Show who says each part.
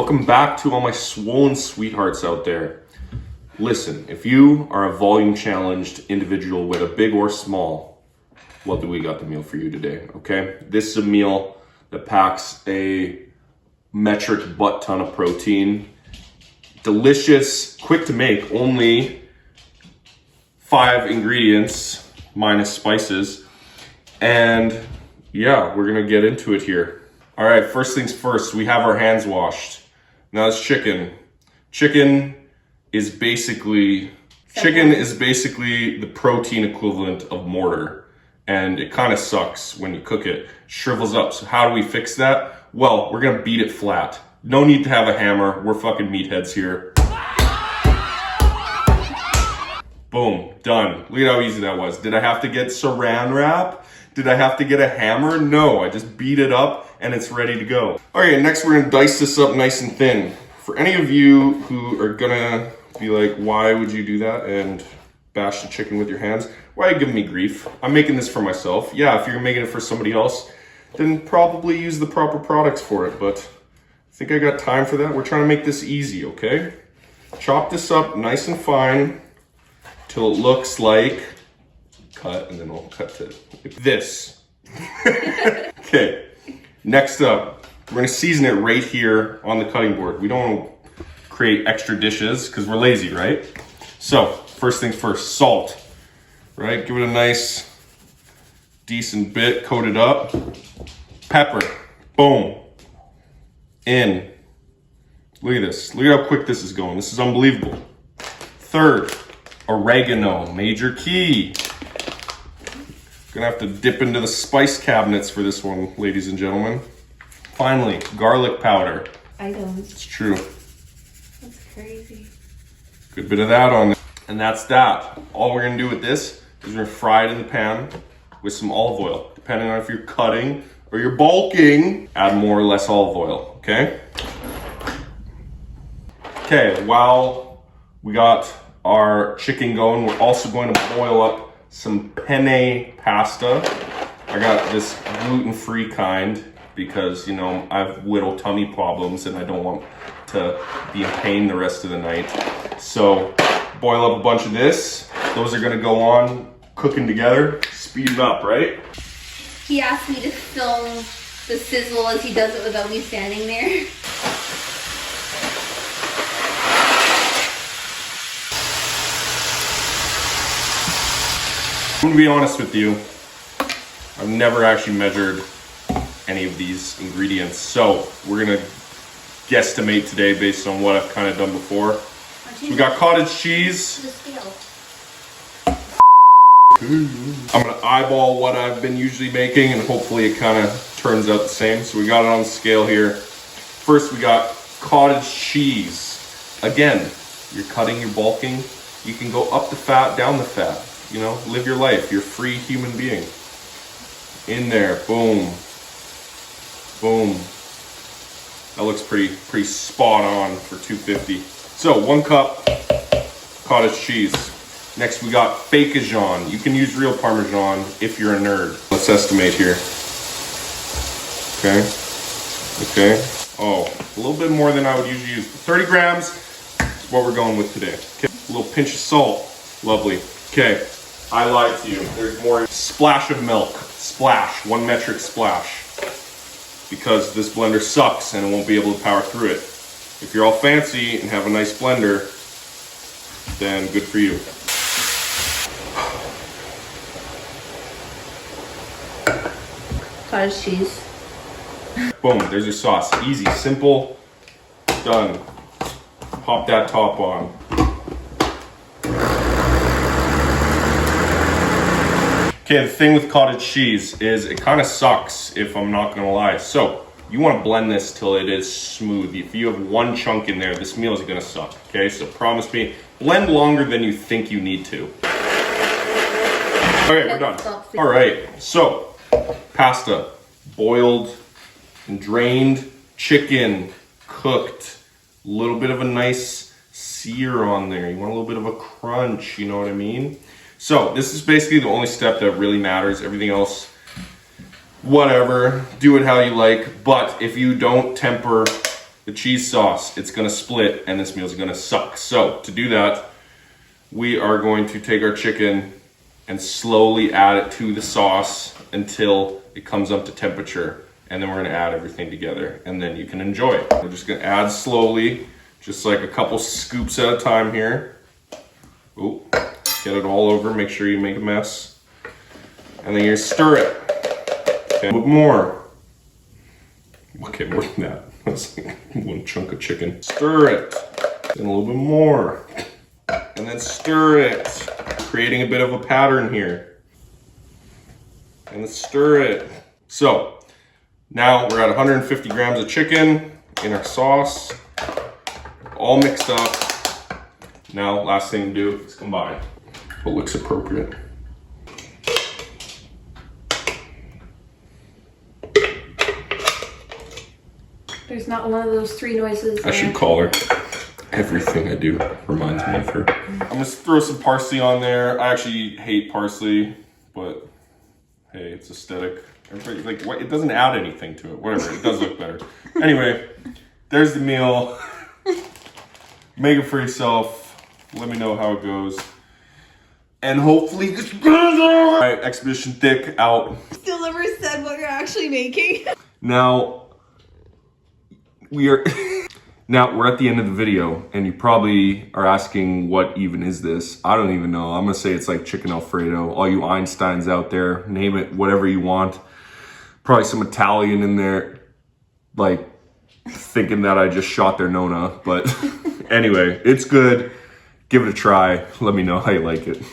Speaker 1: Welcome back to all my swollen sweethearts out there. Listen, if you are a volume challenged individual, whether big or small, what do we got the meal for you today, okay? This is a meal that packs a metric butt ton of protein. Delicious, quick to make, only 5 ingredients minus spices. And yeah, we're gonna get into it here. All right, first things first, we have our hands washed. Now it's chicken. Chicken is basically the protein equivalent of mortar. And it kind of sucks when you cook it. Shrivels up. So how do we fix that? Well, we're gonna beat it flat. No need to have a hammer. We're fucking meatheads here. Boom, done. Look at how easy that was. Did I have to get saran wrap? Did I have to get a hammer? No, I just beat it up and it's ready to go. Okay, next we're gonna dice this up nice and thin. For any of you who are gonna be like, why would you do that and bash the chicken with your hands? Why are you giving me grief? I'm making this for myself. Yeah, if you're making it for somebody else, then probably use the proper products for it, but I think I got time for that. We're trying to make this easy, okay? Chop this up nice and fine till it looks like cut, and then we'll cut to this. Okay, next up, we're gonna season it right here on the cutting board. We don't want to create extra dishes because we're lazy, right? So, first things first, salt, right? Give it a nice, decent bit, coat it up. Pepper, boom, in. Look at this, look at how quick this is going. This is unbelievable. Third, oregano, major key. Gonna have to dip into the spice cabinets for this one, ladies and gentlemen. Finally, garlic powder.
Speaker 2: I don't.
Speaker 1: It's true.
Speaker 2: That's crazy.
Speaker 1: Good bit of that on there. And that's that. All we're gonna do with this is we're gonna fry it in the pan with some olive oil. Depending on if you're cutting or you're bulking, add more or less olive oil, okay? Okay, while we got our chicken going, we're also going to boil up some penne pasta. I got this gluten-free kind because, you know, I have little tummy problems and I don't want to be in pain the rest of the night. So boil up a bunch of this. Those are gonna go on cooking together. Speed it up, right?
Speaker 2: He asked me to film the sizzle as he does it without me standing there.
Speaker 1: I'm gonna be honest with you, I've never actually measured any of these ingredients, so we're gonna guesstimate today based on what I've kind of done before. We got cottage cheese. I'm gonna eyeball what I've been usually making and hopefully it kind of turns out the same. So we got it on the scale here. First we got cottage cheese. Again, you're cutting, you're bulking, you can go up the fat, down the fat. You know, live your life. You're a free human being. In there, boom, boom. That looks pretty spot on for 250. So 1 cup cottage cheese. Next we got Parmesan. You can use real Parmesan if you're a nerd. Let's estimate here. Okay, okay. Oh, a little bit more than I would usually use. 30 grams is what we're going with today. Okay, a little pinch of salt. Lovely. Okay. I lied to you. There's more. Splash of milk. Splash. 1 metric splash. Because this blender sucks and it won't be able to power through it. If you're all fancy and have a nice blender, then good for you.
Speaker 2: Cottage cheese.
Speaker 1: Boom. There's your sauce. Easy. Simple. Done. Pop that top on. Okay, the thing with cottage cheese is it kind of sucks, if I'm not gonna lie. So you want to blend this till it is smooth. If you have 1 chunk in there, this meal is gonna suck. Okay, so promise me, blend longer than you think you need to. Okay, we're done. All right, so pasta, boiled and drained, chicken cooked, a little bit of a nice sear on there. You want a little bit of a crunch, you know what I mean? So this is basically the only step that really matters. Everything else, whatever, do it how you like. But if you don't temper the cheese sauce, it's gonna split and this meal's gonna suck. So to do that, we are going to take our chicken and slowly add it to the sauce until it comes up to temperature. And then we're gonna add everything together and then you can enjoy it. We're just gonna add slowly, just like a couple scoops at a time here. Ooh, get it all over, make sure you make a mess. And then you stir it. Okay, a little bit more. Okay, more than that. That's like one chunk of chicken. Stir it. Then a little bit more. And then stir it. Creating a bit of a pattern here. And then stir it. So, now we're at 150 grams of chicken in our sauce. All mixed up. Now, last thing to do is combine what looks appropriate.
Speaker 2: There's not one of those three noises.
Speaker 1: I should call her. Everything I do reminds me of her. I'm gonna throw some parsley on there. I actually hate parsley, but hey, it's aesthetic. Everybody's like, what? It doesn't add anything to it. Whatever, it does look better. Anyway, there's the meal. Make it for yourself. Let me know how it goes. And hopefully this goes all right. Expedition Thick out.
Speaker 3: Still never said what you're actually making.
Speaker 1: Now, we're at the end of the video, and you probably are asking, what even is this? I don't even know. I'm gonna say it's like chicken Alfredo. All you Einsteins out there, name it whatever you want. Probably some Italian in there, like thinking that I just shot their Nona. But anyway, it's good. Give it a try. Let me know how you like it.